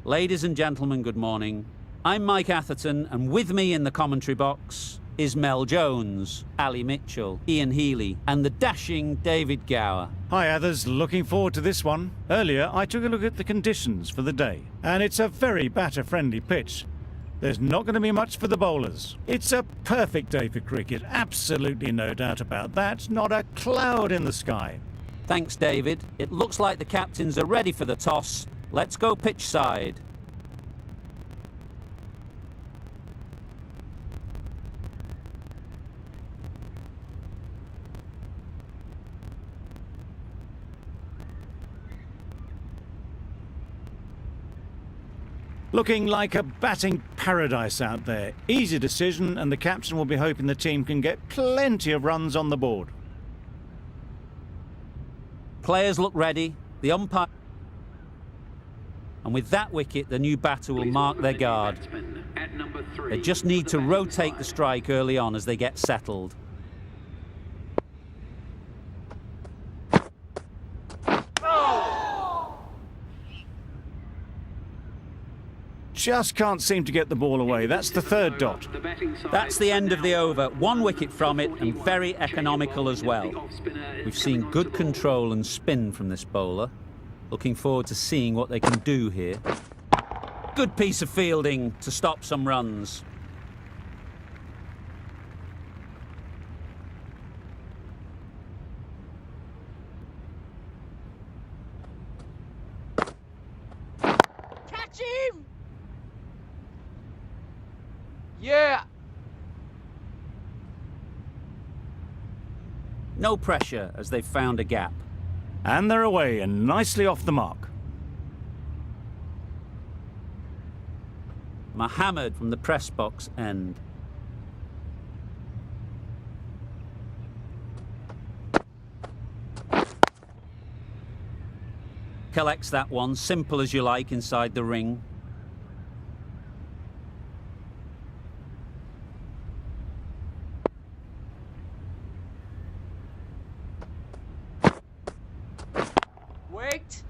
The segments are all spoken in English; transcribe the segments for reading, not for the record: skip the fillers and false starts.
Ladies and gentlemen, good morning. I'm Mike Atherton, and with me in the commentary box is Mel Jones, Ali Mitchell, Ian Healy, and the dashing David Gower. Hi others, looking forward to this one. Earlier I took a look at the conditions for the day, and it's a very batter-friendly pitch. There's not going to be much for the bowlers. It's a perfect day for cricket, absolutely no doubt about that, not a cloud in the sky. Thanks, David. It looks like the captains are ready for the toss. Let's go pitch side. Looking like a batting paradise out there. Easy decision, and the captain will be hoping the team can get plenty of runs on the board. Players look ready. The umpire... And with that wicket, the new batter will mark their guard. They just need to rotate the strike early on as they get settled. Just can't seem to get the ball away. That's the third dot. That's the end of the over. 1 wicket from it, and very economical as well. We've seen good control and spin from this bowler. Looking forward to seeing what they can do here. Good piece of fielding to stop some runs. Catch him! Yeah! No pressure as they've found a gap. And they're away and nicely off the mark. Mohammed from the press box end. Collects that one, simple as you like, inside the ring. Wait!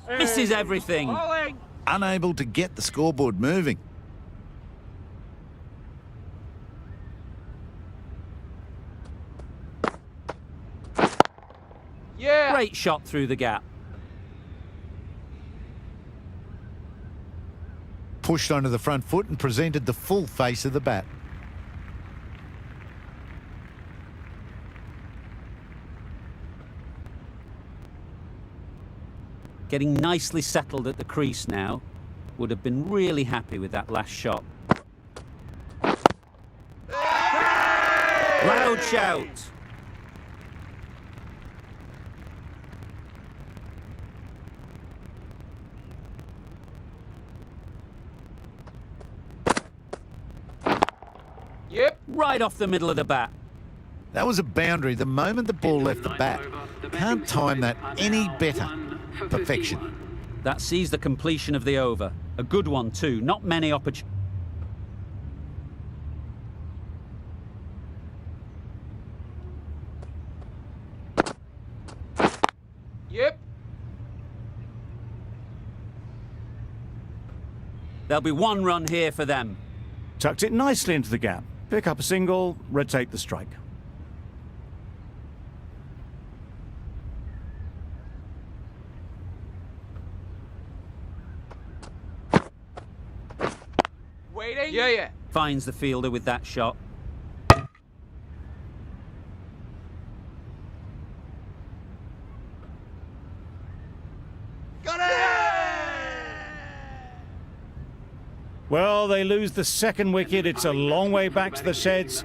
Misses everything. Bowling! Unable to get the scoreboard moving. Yeah! Great shot through the gap. Pushed onto the front foot and presented the full face of the bat. Getting nicely settled at the crease now. Would have been really happy with that last shot. Loud shout. Yep! Right off the middle of the bat. That was a boundary the moment the ball left the bat. Can't time that any better. Perfection. That sees the completion of the over. A good one too. Not many opportunities. Yep! There'll be 1 run here for them. Tucked it nicely into the gap. Pick up a single, rotate the strike. Waiting? Yeah. Finds the fielder with that shot. Got it! Well, they lose the second wicket. It's a long way back to the sheds,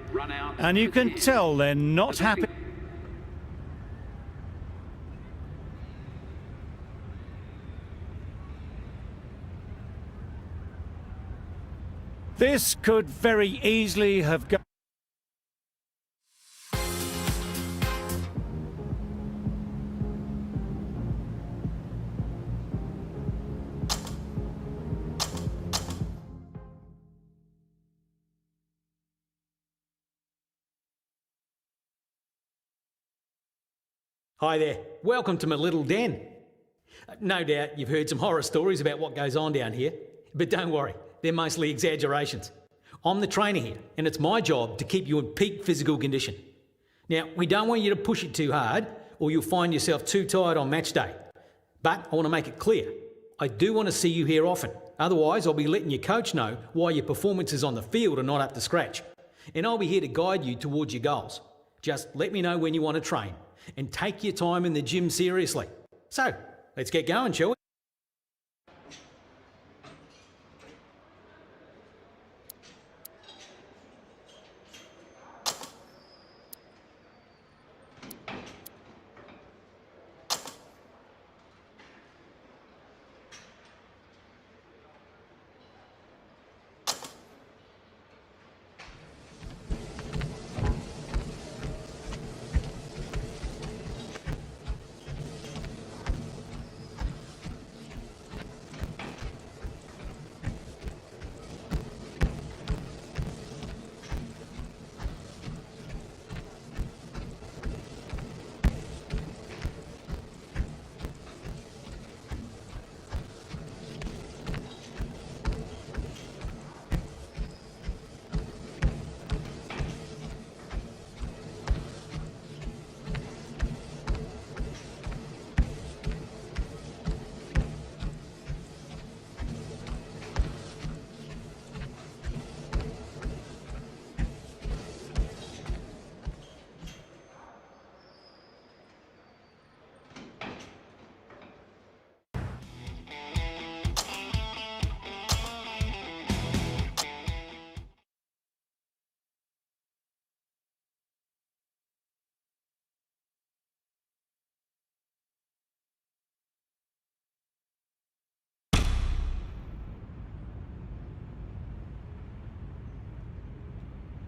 and you can tell they're not happy. This could very easily have gone. Hi there, welcome to my little den. No doubt you've heard some horror stories about what goes on down here, but don't worry, they're mostly exaggerations. I'm the trainer here, and it's my job to keep you in peak physical condition. Now, we don't want you to push it too hard, or you'll find yourself too tired on match day. But I want to make it clear, I do want to see you here often. Otherwise, I'll be letting your coach know why your performances on the field are not up to scratch. And I'll be here to guide you towards your goals. Just let me know when you want to train, and take your time in the gym seriously. So, let's get going, shall we?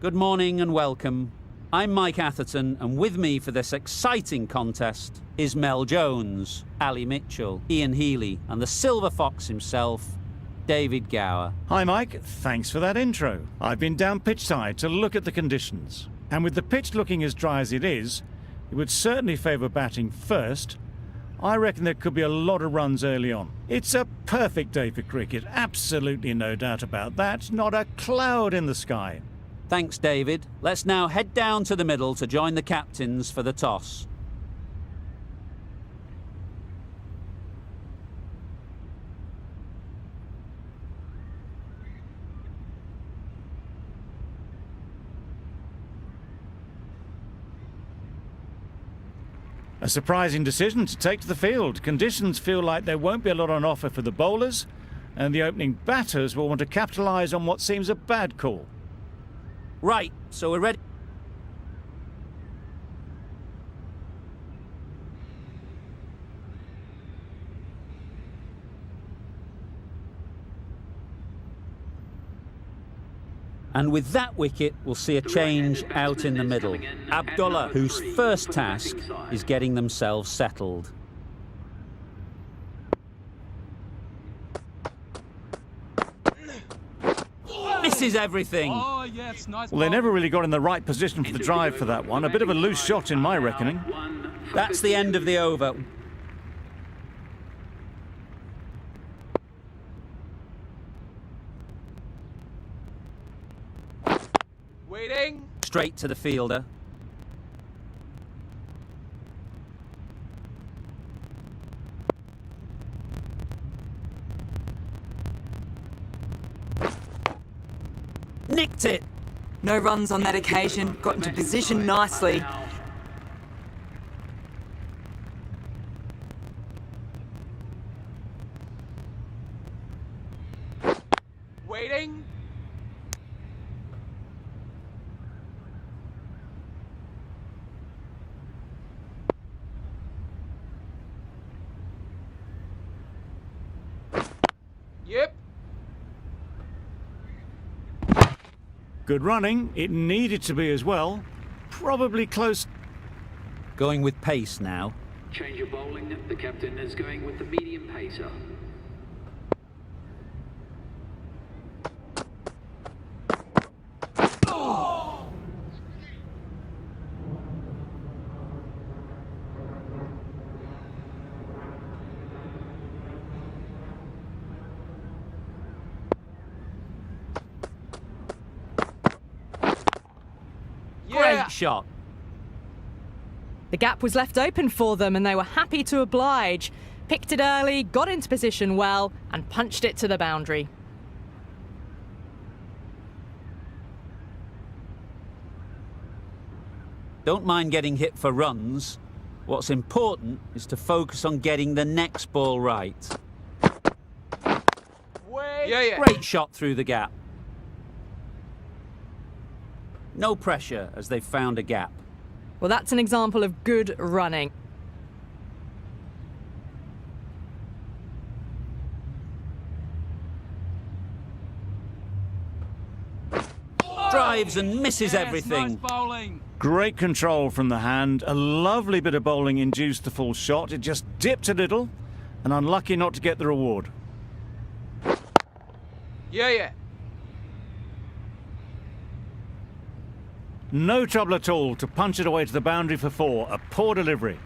Good morning and welcome. I'm Mike Atherton, and with me for this exciting contest is Mel Jones, Ali Mitchell, Ian Healy, and the Silver Fox himself, David Gower. Hi Mike, thanks for that intro. I've been down pitch side to look at the conditions. And with the pitch looking as dry as it is, it would certainly favour batting first. I reckon there could be a lot of runs early on. It's a perfect day for cricket, absolutely no doubt about that. Not a cloud in the sky. Thanks, David. Let's now head down to the middle to join the captains for the toss. A surprising decision to take to the field. Conditions feel like there won't be a lot on offer for the bowlers, and the opening batters will want to capitalise on what seems a bad call. Right, so we're ready. And with that wicket, we'll see a change out in the middle. Abdullah, whose first task is getting themselves settled. Misses everything. Oh, yes, nice. Well, they never really got in the right position for the drive for that one. A bit of a loose shot in my reckoning. That's the end of the over. Waiting. Straight to the fielder. Nicked it. No runs on that occasion, got into position nicely. Waiting. Yep. Good running. It needed to be as well. Probably close. Going with pace now. Change of bowling. The captain is going with the medium pacer. Great shot. The gap was left open for them and they were happy to oblige. Picked it early, got into position well, and punched it to the boundary. Don't mind getting hit for runs. What's important is to focus on getting the next ball right. Yeah. Great shot through the gap. No pressure as they've found a gap. Well, that's an example of good running. Drives and misses Nice everything. bowling. Great control from the hand. A lovely bit of bowling induced the full shot. It just dipped a little and unlucky not to get the reward. Yeah. No trouble at all to punch it away to the boundary for 4. A poor delivery.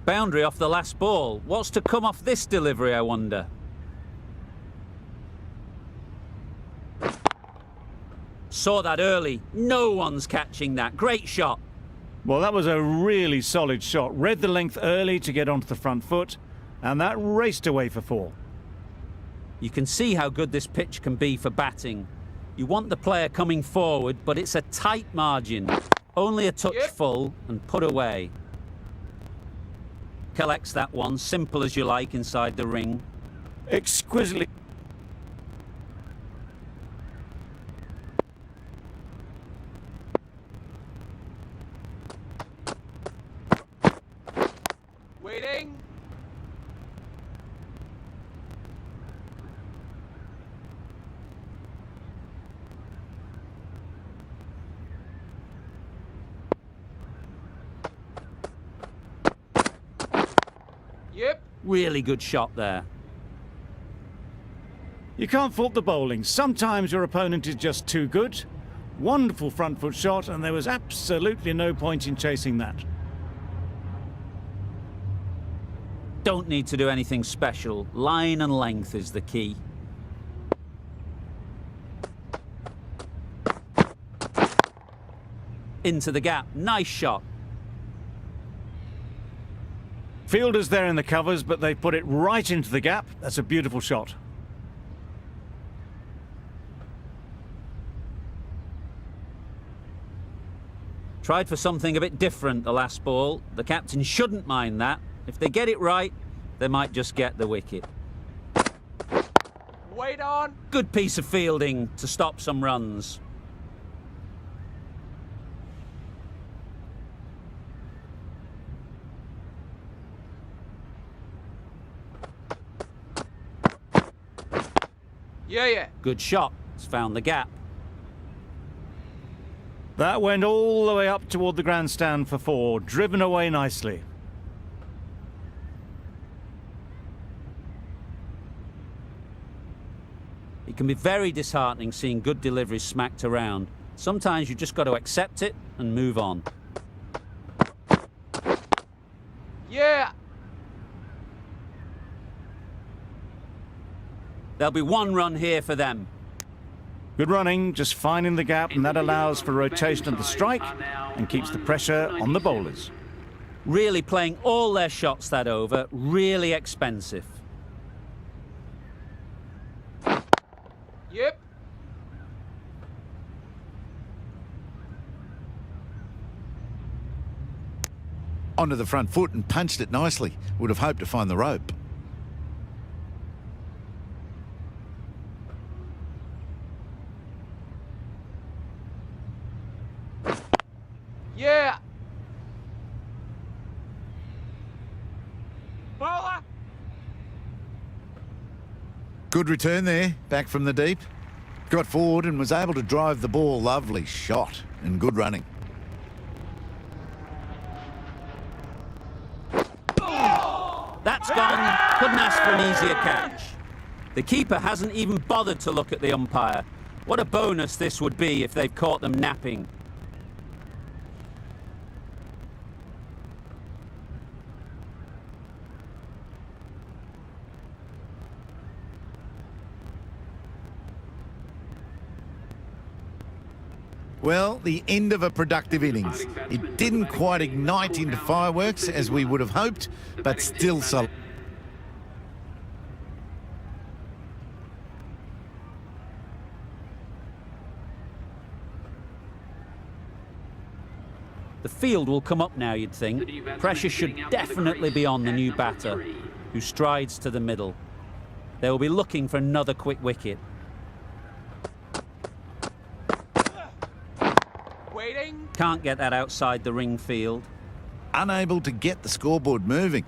Boundary off the last ball. What's to come off this delivery, I wonder? Saw that early. No one's catching that. Great shot. Well, that was a really solid shot. Read the length early to get onto the front foot, and that raced away for 4. You can see how good this pitch can be for batting. You want the player coming forward, but it's a tight margin. Only a touch full and put away. Collects that one, simple as you like, inside the ring. Exquisitely. Waiting. Yep. Really good shot there. You can't fault the bowling. Sometimes your opponent is just too good. Wonderful front foot shot, and there was absolutely no point in chasing that. Don't need to do anything special. Line and length is the key. Into the gap. Nice shot. Fielders there in the covers, but they put it right into the gap. That's a beautiful shot. Tried for something a bit different the last ball. The captain shouldn't mind that. If they get it right, they might just get the wicket. Wait on. Good piece of fielding to stop some runs. Yeah. Good shot. It's found the gap. That went all the way up toward the grandstand for 4, driven away nicely. It can be very disheartening seeing good deliveries smacked around. Sometimes you just got to accept it and move on. Yeah. There'll be 1 run here for them. Good running, just finding the gap, and that allows for rotation of the strike and keeps the pressure on the bowlers. Really playing all their shots that over. Really expensive. Yep. Onto the front foot and punched it nicely. Would have hoped to find the rope. Yeah. Bowler. Good return there, back from the deep. Got forward and was able to drive the ball. Lovely shot and good running. That's gone. Couldn't ask for an easier catch. The keeper hasn't even bothered to look at the umpire. What a bonus this would be if they've caught them napping. Well, the end of a productive innings. It didn't quite ignite into fireworks as we would have hoped, but still solid. The field will come up now, you'd think. Pressure should definitely be on the new batter, who strides to the middle. They will be looking for another quick wicket. Waiting. Can't get that outside the ring field. Unable to get the scoreboard moving.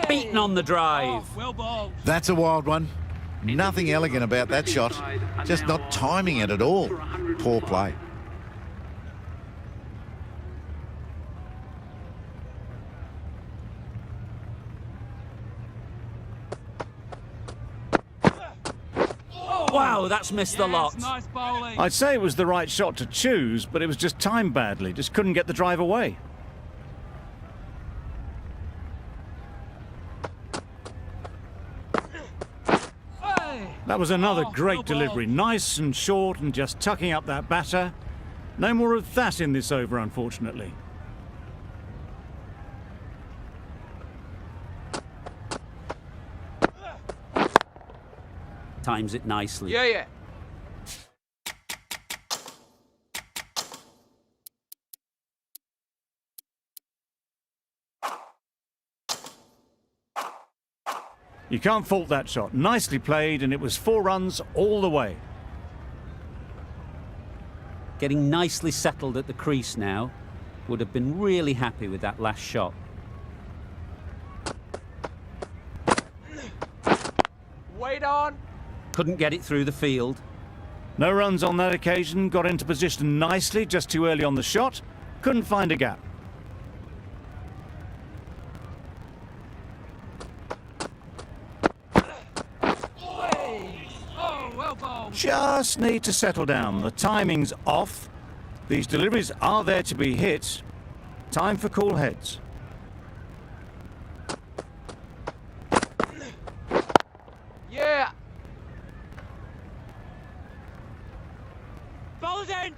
Beaten on the drive. Well balled. That's a wild one. Nothing elegant about that shot. Just not timing it at all. Poor play. Wow, that's missed the lot. Nice bowling. I'd say it was the right shot to choose, but it was just timed badly. Just couldn't get the drive away. That was another great delivery. Nice and short and just tucking up that batter. No more of that in this over, unfortunately. Times it nicely. Yeah. You can't fault that shot. Nicely played, and it was 4 runs all the way. Getting nicely settled at the crease now. Would have been really happy with that last shot. Wait on. Couldn't get it through the field. No runs on that occasion. Got into position nicely, just too early on the shot. Couldn't find a gap. Just need to settle down. The timing's off. These deliveries are there to be hit. Time for cool heads. Yeah. Bowler's end.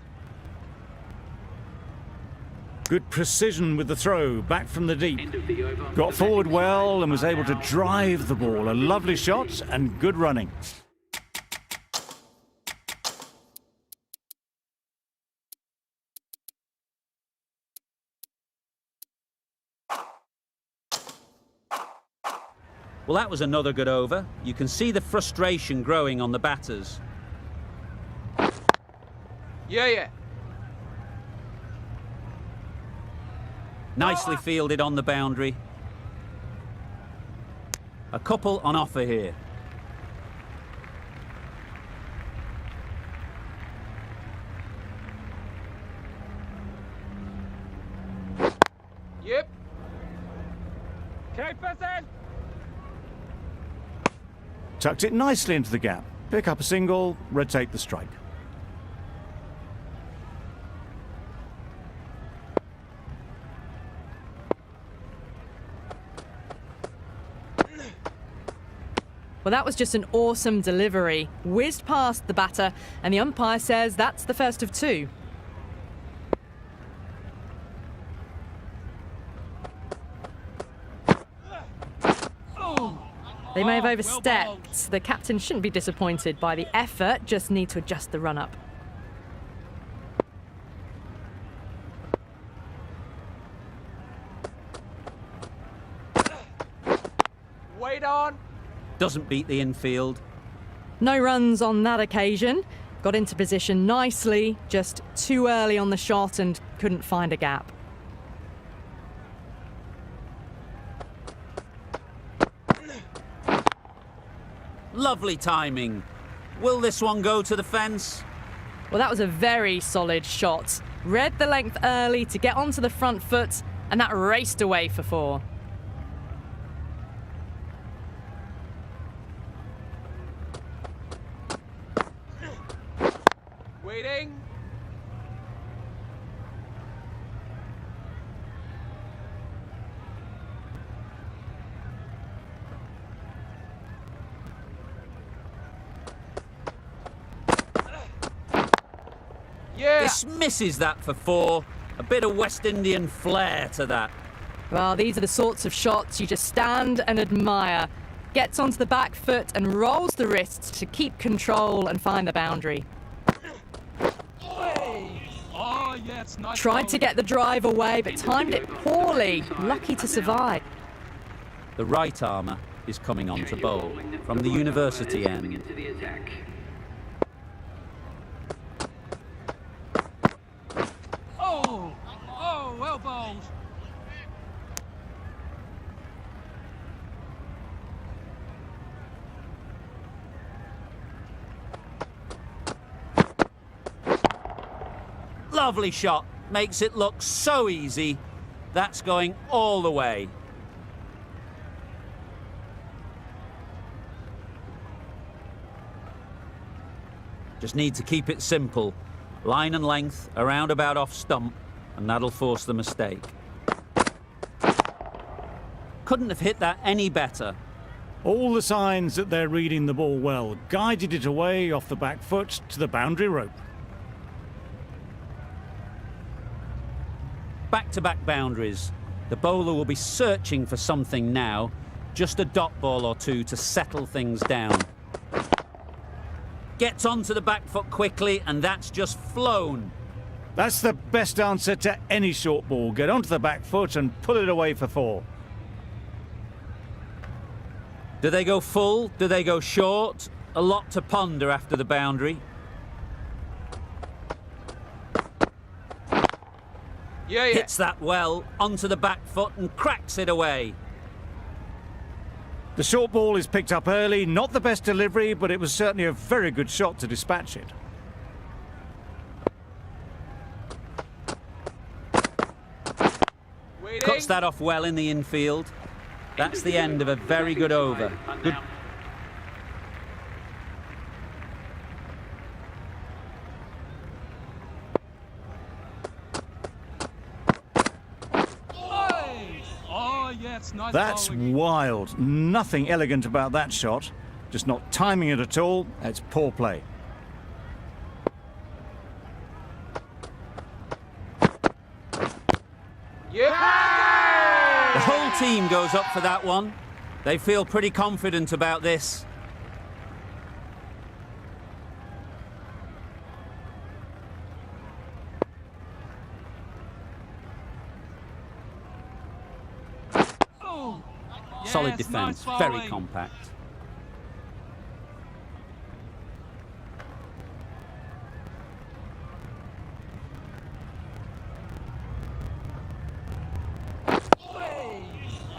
Good precision with the throw, back from the deep. Got forward well and was able to drive the ball. A lovely shot and good running. Well, that was another good over. You can see the frustration growing on the batters. Yeah. Nicely fielded on the boundary. A couple on offer here. Yep. Keep person. Tucked it nicely into the gap. Pick up a single, rotate the strike. Well, that was just an awesome delivery. Whizzed past the batter, and the umpire says that's the first of 2. They may have overstepped. The captain shouldn't be disappointed by the effort, just need to adjust the run-up. Wait on. Doesn't beat the infield. No runs on that occasion. Got into position nicely, just too early on the shot and couldn't find a gap. Lovely timing. Will this one go to the fence? Well, that was a very solid shot. Read the length early to get onto the front foot, and that raced away for 4. Waiting. Yeah. This misses that for 4. A bit of West Indian flair to that. Well, these are the sorts of shots you just stand and admire. Gets onto the back foot and rolls the wrists to keep control and find the boundary. Oh, yeah, it's nice. Tried to get the drive away, but timed it poorly. Lucky to survive. The right armour is coming on to bowl from the university end. Into the attack. Oh, well bowled. Lovely shot. Makes it look so easy. That's going all the way. Just need to keep it simple. Line and length, around about off stump, and that'll force the mistake. Couldn't have hit that any better. All the signs that they're reading the ball well. Guided it away off the back foot to the boundary rope. Back-to-back boundaries. The bowler will be searching for something now. Just a dot ball or two to settle things down. Gets onto the back foot quickly, and that's just flown. That's the best answer to any short ball. Get onto the back foot and pull it away for 4. Do they go full? Do they go short? A lot to ponder after the boundary. Yeah. Hits that well, onto the back foot and cracks it away. The short ball is picked up early. Not the best delivery, but it was certainly a very good shot to dispatch it. Waiting. Cuts that off well in the infield. That's the end of a very good over. Good. Oh, yeah, it's nice. That's bowling. wild. Nothing elegant about that shot. Just not timing it at all. It's poor play. Yeah. The whole team goes up for that one. They feel pretty confident about this. Solid defence, nice very bowling. compact.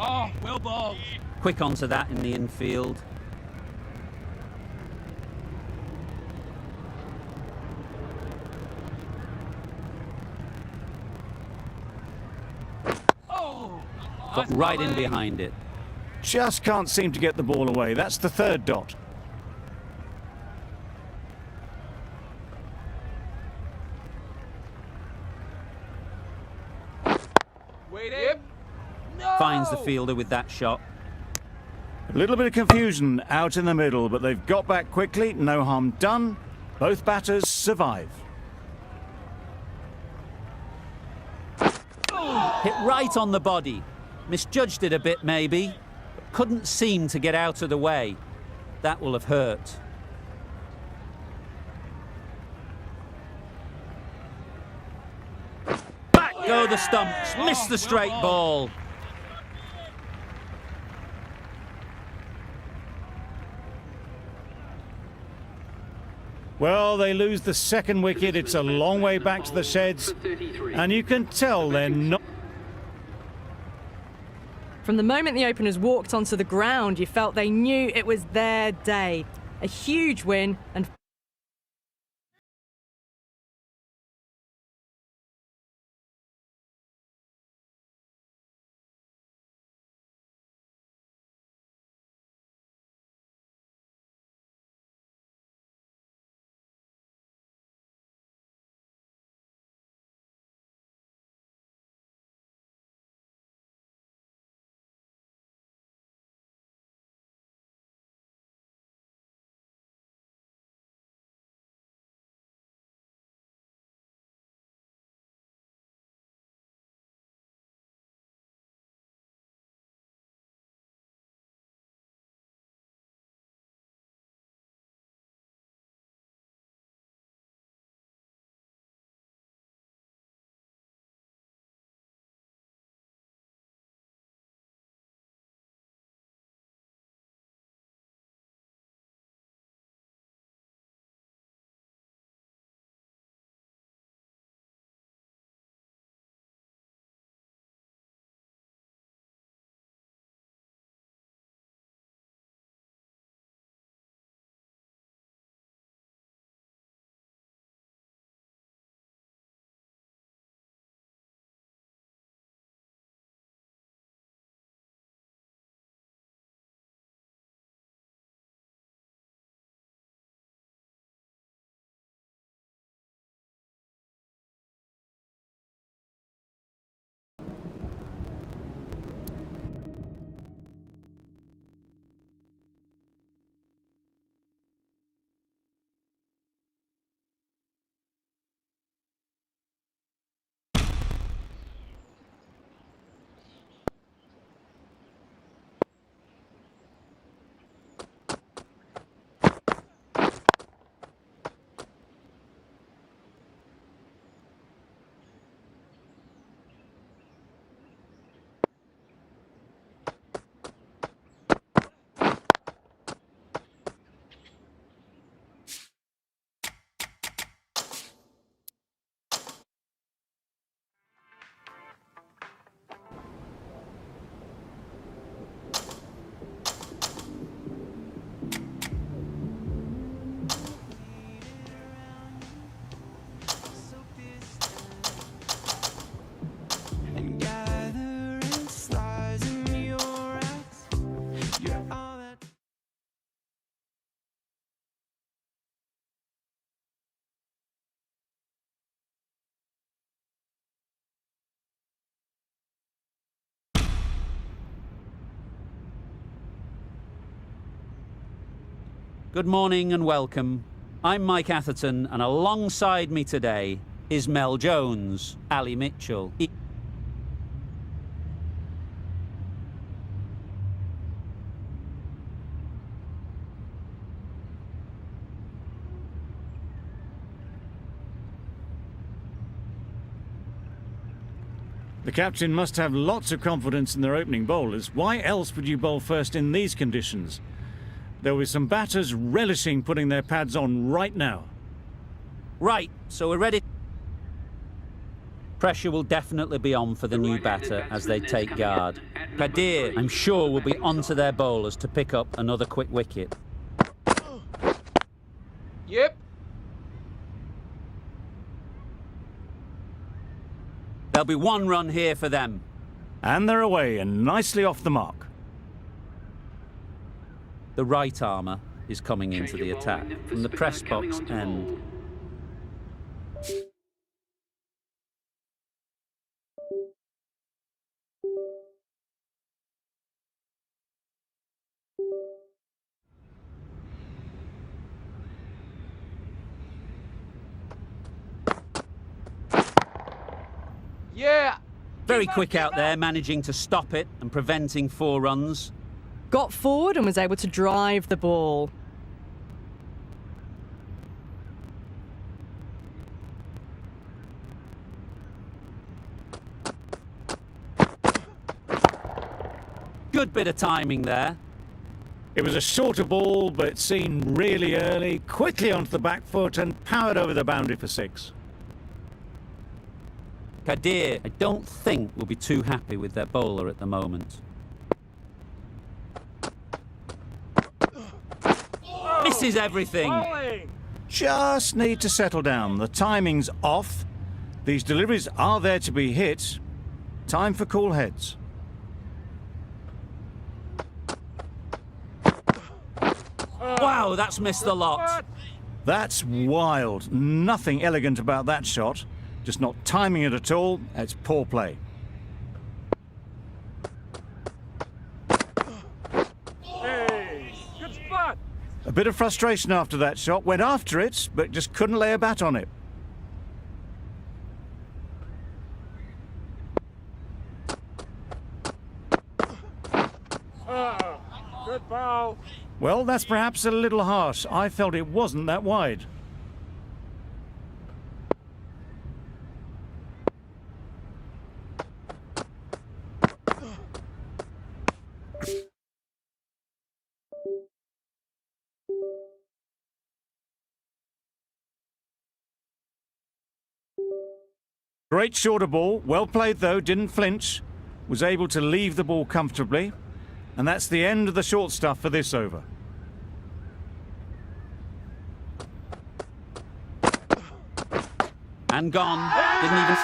Oh, well bowled. Quick onto that in the infield. Got right in behind it. Just can't seem to get the ball away. That's the 3rd dot. Waiting. No. Finds the fielder with that shot. A little bit of confusion out in the middle, but they've got back quickly. No harm done. Both batters survive. Hit right on the body. Misjudged it a bit maybe, but couldn't seem to get out of the way. That will have hurt. Back go the stumps, missed the straight ball. Well, they lose the 2nd wicket. It's a long way back to the sheds, and you can tell they're not. From the moment the openers walked onto the ground, you felt they knew it was their day. A huge win and Good morning and welcome. I'm Mike Atherton, and alongside me today is Mel Jones, Ali Mitchell. The captain must have lots of confidence in their opening bowlers. Why else would you bowl first in these conditions? There will be some batters relishing putting their pads on right now. Right, so we're ready. Pressure will definitely be on for the new batter as they take guard. Kadir, I'm sure, will be onto their bowlers to pick up another quick wicket. Yep. There'll be one run here for them. And they're away and nicely off the mark. The right armour is coming into the attack from the press box end. Yeah. Very quick out there, managing to stop it and preventing 4 runs. Got forward and was able to drive the ball. Good bit of timing there. It was a shorter ball, but seen really early, quickly onto the back foot and powered over the boundary for 6. Kadir, I don't think will be too happy with their bowler at the moment. Misses everything. Just need to settle down. The timing's off. These deliveries are there to be hit. Time for cool heads. Wow, that's missed the lot. That's wild. Nothing elegant about that shot. Just not timing it at all. It's poor play. Hey, good spot. A bit of frustration after that shot. Went after it, but just couldn't lay a bat on it. Good ball. Well, that's perhaps a little harsh. I felt it wasn't that wide. Great shorter ball. Well played though, didn't flinch. Was able to leave the ball comfortably. And that's the end of the short stuff for this over. And gone. Didn't even...